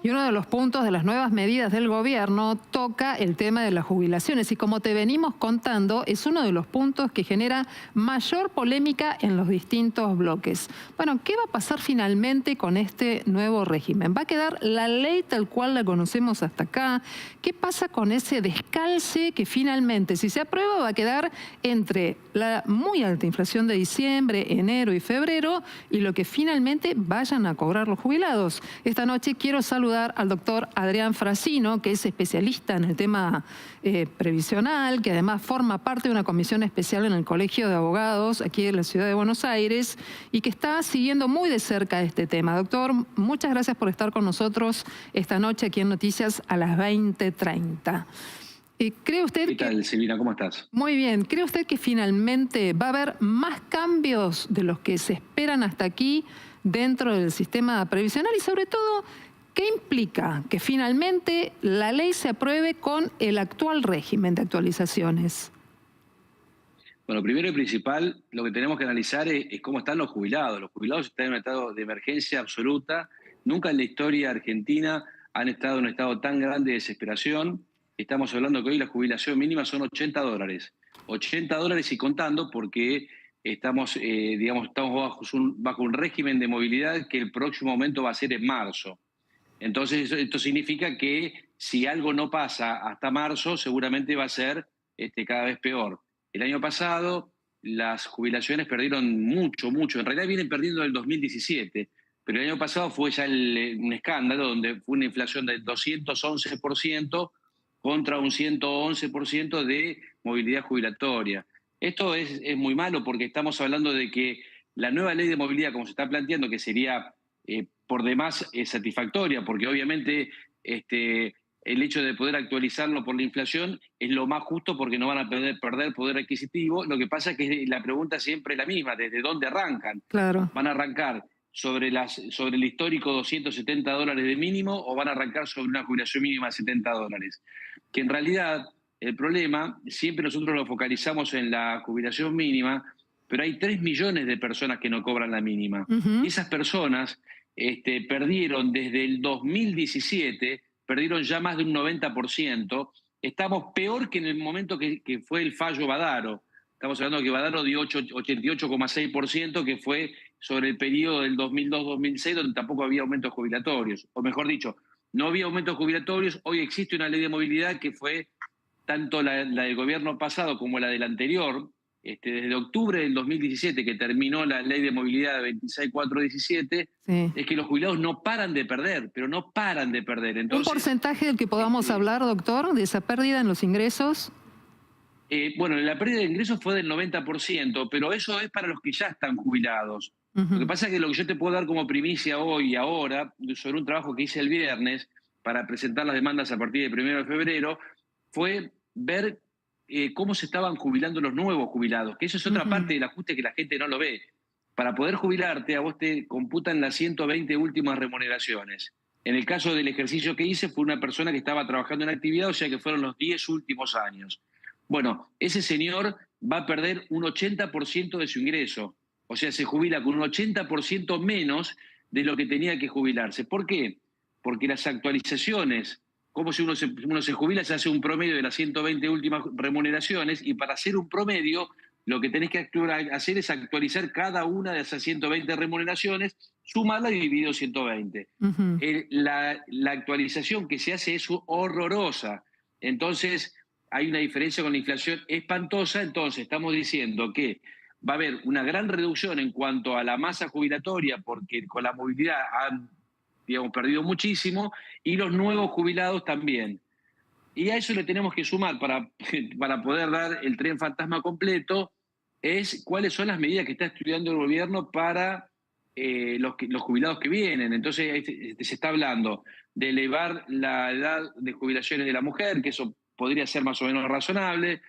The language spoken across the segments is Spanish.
Y uno de los puntos de las nuevas medidas del gobierno toca el tema de las jubilaciones. Y como te venimos contando, es uno de los puntos que genera mayor polémica en los distintos bloques. Bueno, ¿qué va a pasar finalmente con este nuevo régimen? ¿Va a quedar la ley tal cual la conocemos hasta acá? ¿Qué pasa con ese descalce que finalmente, si se aprueba, va a quedar entre la muy alta inflación de diciembre, enero y febrero y lo que finalmente vayan a cobrar los jubilados? Esta noche quiero saludar al doctor Adrián Frasino, que es especialista en el tema previsional, que además forma parte de una comisión especial en el Colegio de Abogados aquí en la Ciudad de Buenos Aires y que está siguiendo muy de cerca este tema. Doctor, muchas gracias por estar con nosotros esta noche aquí en Noticias a las 20:30. ¿Cree usted ¿Qué tal, Silvina? ¿Cómo estás? Muy bien. ¿Cree usted que finalmente va a haber más cambios de los que se esperan hasta aquí dentro del sistema previsional? Y sobre todo, ¿qué implica que finalmente la ley se apruebe con el actual régimen de actualizaciones? Bueno, primero y principal, lo que tenemos que analizar es cómo están los jubilados. Los jubilados están en un estado de emergencia absoluta. Nunca en la historia argentina han estado en un estado tan grande de desesperación. Estamos hablando que hoy la jubilación mínima son $80. $80 y contando porque estamos, estamos bajo un régimen de movilidad que el próximo momento va a ser en marzo. Entonces, esto significa que si algo no pasa hasta marzo, seguramente va a ser cada vez peor. El año pasado las jubilaciones perdieron mucho. En realidad vienen perdiendo en el 2017, pero el año pasado fue ya un escándalo donde fue una inflación del 211% contra un 111% de movilidad jubilatoria. Esto es muy malo porque estamos hablando de que la nueva ley de movilidad, como se está planteando, que sería por demás satisfactoria, porque obviamente el hecho de poder actualizarlo por la inflación es lo más justo porque no van a perder poder adquisitivo. Lo que pasa es que la pregunta siempre es la misma, ¿desde dónde arrancan? Claro. ¿Van a arrancar sobre el histórico $270 de mínimo o van a arrancar sobre una jubilación mínima de $70? Que en realidad el problema, siempre nosotros lo focalizamos en la jubilación mínima, pero hay 3 millones de personas que no cobran la mínima. Y esas personas perdieron desde el 2017, perdieron ya más de un 90%. Estamos peor que en el momento que fue el fallo Badaro. Estamos hablando de que Badaro dio 88,6%, que fue sobre el periodo del 2002-2006, donde tampoco había aumentos jubilatorios. O mejor dicho, no había aumentos jubilatorios. Hoy existe una ley de movilidad que fue tanto la del gobierno pasado como la del anterior. Desde octubre del 2017, que terminó la ley de movilidad 26417, Sí. es que los jubilados no paran de perder, pero no paran de perder. Entonces, ¿Un porcentaje del que podamos hablar, doctor, de esa pérdida en los ingresos? Bueno, la pérdida de ingresos fue del 90%, pero eso es para los que ya están jubilados. Lo que pasa es que lo que yo te puedo dar como primicia hoy y ahora, sobre un trabajo que hice el viernes para presentar las demandas a partir del 1 de febrero, fue ver cómo se estaban jubilando los nuevos jubilados, que eso es otra parte del ajuste que la gente no lo ve. Para poder jubilarte, a vos te computan las 120 últimas remuneraciones. En el caso del ejercicio que hice, fue una persona que estaba trabajando en actividad, o sea que fueron los 10 últimos años. Bueno, ese señor va a perder un 80% de su ingreso. O sea, se jubila con un 80% menos de lo que tenía que jubilarse. ¿Por qué? Porque las actualizaciones, como si uno se jubila, se hace un promedio de las 120 últimas remuneraciones, y para hacer un promedio, lo que tenés que hacer es actualizar cada una de esas 120 remuneraciones, sumarla y dividido 120. La actualización que se hace es horrorosa. Entonces, hay una diferencia con la inflación espantosa. Entonces, estamos diciendo que va a haber una gran reducción en cuanto a la masa jubilatoria, porque con la movilidad han, perdido muchísimo, y los nuevos jubilados también. Y a eso le tenemos que sumar, para poder dar el tren fantasma completo, es cuáles son las medidas que está estudiando el gobierno para los jubilados que vienen. Entonces, se está hablando de elevar la edad de jubilaciones de la mujer, que eso podría ser más o menos razonable,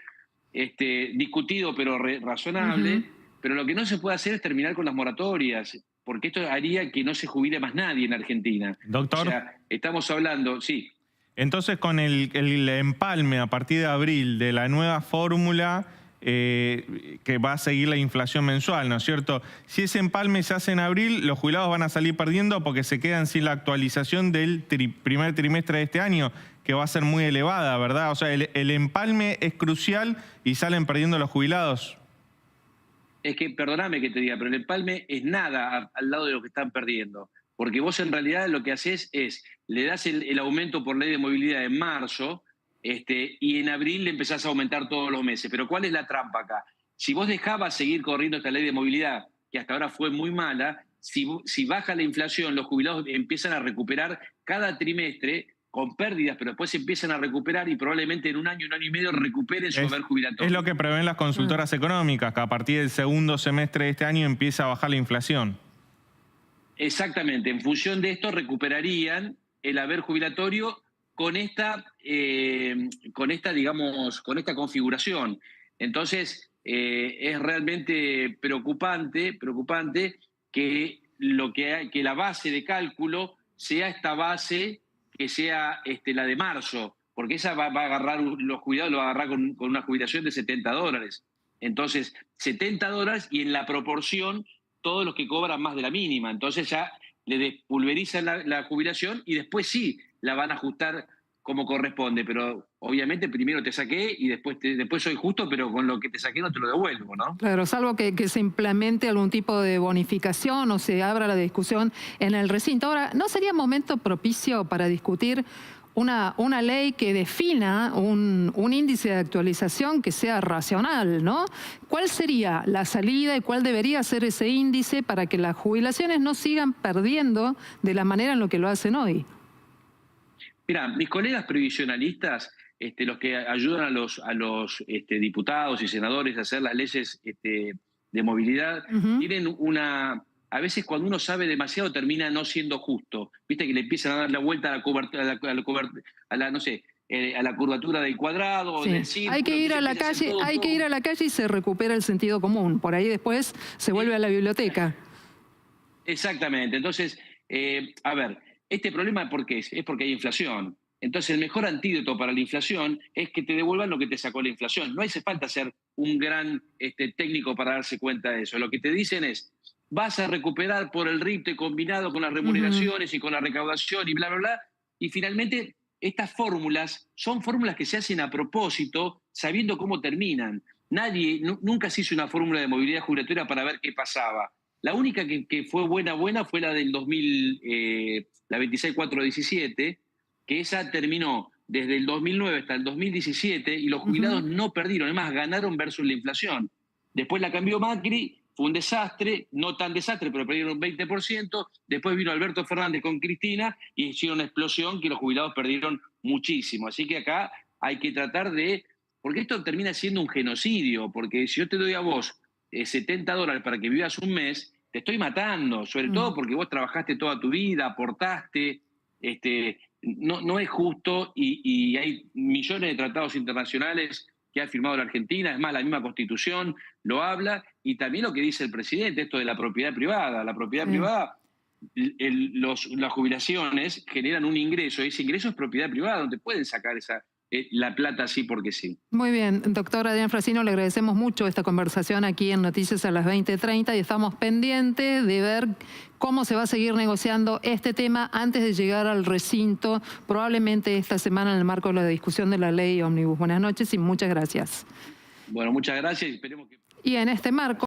discutido pero razonable, pero lo que no se puede hacer es terminar con las moratorias, porque esto haría que no se jubile más nadie en Argentina. Doctor. O sea, estamos hablando, sí. Entonces, con el empalme a partir de abril de la nueva fórmula, que va a seguir la inflación mensual, ¿no es cierto? Si ese empalme se hace en abril, los jubilados van a salir perdiendo porque se quedan sin la actualización del primer trimestre de este año, que va a ser muy elevada, ¿verdad? O sea, el empalme es crucial y salen perdiendo los jubilados. Es que, perdóname que te diga, pero el empalme es nada al lado de lo que están perdiendo. Porque vos en realidad lo que haces es, le das el aumento por ley de movilidad en marzo, y en abril le empezás a aumentar todos los meses. Pero ¿cuál es la trampa acá? Si vos dejabas seguir corriendo esta ley de movilidad, que hasta ahora fue muy mala, si baja la inflación, los jubilados empiezan a recuperar cada trimestre con pérdidas, pero después se empiezan a recuperar y probablemente en un año y medio recuperen su haber jubilatorio. Es lo que prevén las consultoras económicas, que a partir del segundo semestre de este año empieza a bajar la inflación. Exactamente, en función de esto recuperarían el haber jubilatorio con esta configuración. Entonces, es realmente preocupante que la base de cálculo sea esta base que sea la de marzo, porque esa va a agarrar, los jubilados lo va a agarrar con una jubilación de $70. Entonces, $70 y en la proporción todos los que cobran más de la mínima. Entonces ya le despulverizan la jubilación y después sí la van a ajustar como corresponde. Pero obviamente primero te saqué y después soy justo, pero con lo que te saqué no te lo devuelvo, ¿no? Claro, salvo que se implemente algún tipo de bonificación o se abra la discusión en el recinto. Ahora, ¿no sería momento propicio para discutir una ley que defina un índice de actualización que sea racional, ¿no? ¿Cuál sería la salida y cuál debería ser ese índice para que las jubilaciones no sigan perdiendo de la manera en la que lo hacen hoy? Mira, mis colegas previsionalistas, los que ayudan a los diputados y senadores a hacer las leyes de movilidad, tienen a veces cuando uno sabe demasiado termina no siendo justo. Viste que le empiezan a dar la vuelta a la curvatura del cuadrado o del círculo. Hay que ir a la calle y se recupera el sentido común. Por ahí después se vuelve a la biblioteca. Exactamente. Entonces, a ver, este problema ¿por qué es? Es porque hay inflación. Entonces, el mejor antídoto para la inflación es que te devuelvan lo que te sacó la inflación. No hace falta ser un gran técnico para darse cuenta de eso. Lo que te dicen es, vas a recuperar por el RIPTE combinado con las remuneraciones y con la recaudación y bla, bla, bla. Y finalmente, estas fórmulas son fórmulas que se hacen a propósito, sabiendo cómo terminan. Nunca se hizo una fórmula de movilidad jubilatoria para ver qué pasaba. La única que fue buena fue la del 2000, la 26417, que esa terminó desde el 2009 hasta el 2017 y los jubilados no perdieron, además ganaron versus la inflación. Después la cambió Macri, fue un desastre, no tan desastre, pero perdieron 20%. Después vino Alberto Fernández con Cristina y hicieron una explosión que los jubilados perdieron muchísimo. Así que acá hay que tratar porque esto termina siendo un genocidio, porque si yo te doy a vos $70 para que vivas un mes, te estoy matando, sobre todo porque vos trabajaste toda tu vida, aportaste, no es justo y hay millones de tratados internacionales que ha firmado la Argentina, es más, la misma Constitución lo habla, y también lo que dice el presidente, esto de la propiedad privada. La propiedad privada, las jubilaciones generan un ingreso, y ese ingreso es propiedad privada, donde pueden sacar la plata así porque sí. Muy bien, doctor Adrián Frassino, le agradecemos mucho esta conversación aquí en Noticias a las 20:30 y estamos pendientes de ver cómo se va a seguir negociando este tema antes de llegar al recinto, probablemente esta semana en el marco de la discusión de la ley Ómnibus. Buenas noches y muchas gracias. Bueno, muchas gracias y esperemos que... Y en este marco...